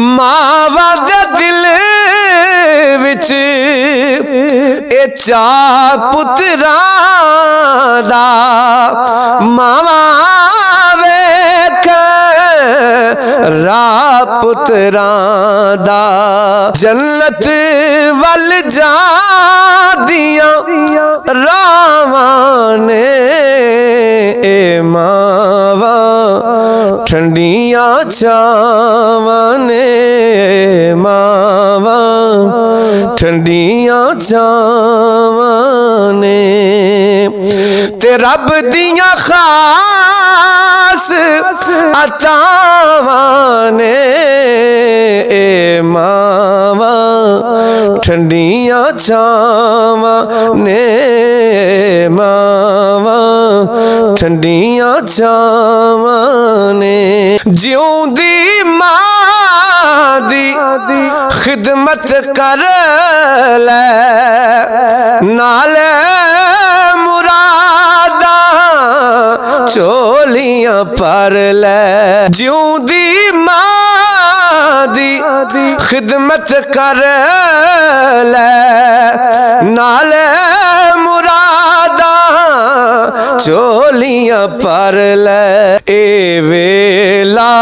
मावा दे दिल विच ए चा पुत्रां दा मावा वेख रा पुत्रां दा जन्नत वल जादियां रावां ने ए मावा ठंडियां छावां ने मावा ठंडियां छावां ने ते रब दियां खास अतावां ने ए मावा ठंडियां छावां ने मावा ठंडियां छावां ने जिउंदी मां दी खिदमत कर ले नाल मुरादा चोलियां पर ले जिउंदी मां दी खिदमत कर ले नाल मुरादा चोलियां पर ले ए वेला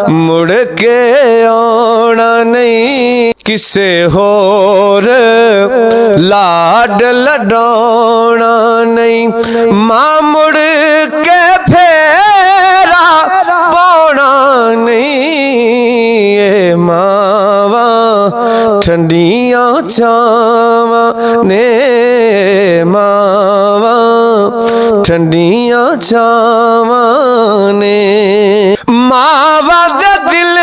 मुड़ के आना नहीं किसे होर लाड लडाना नहीं मां मुड़ के फेरा पाना नहीं ए मावा ठंडियां छावां ने मावा ठंडियां छावां ने मावा दे दिल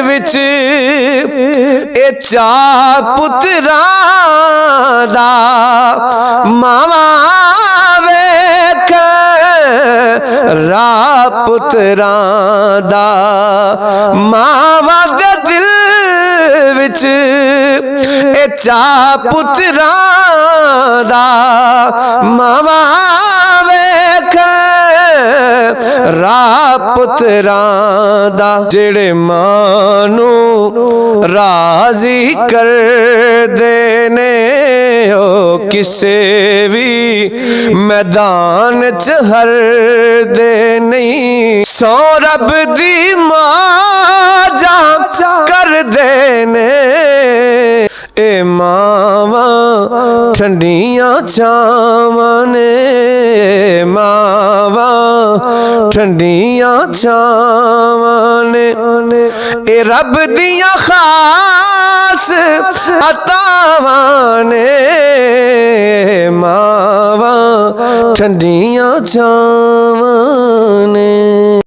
विच ए चा पुत्रां दा मावा वेख रा पुत्रां दा मावा दे दिल विच ए चा पुत्रां दा मावा वेख रा पुत्रां दा जेड़े मां नू राजी कर देने ओ किसे भी मैदान च हर दे नहीं सौ रब दी मां जा कर देने ए मावा ठंडियां छावां ने मावा ठंडियां छावां ने ए रब दियां खास अतावां ने मावा ठंडियां छावां ने।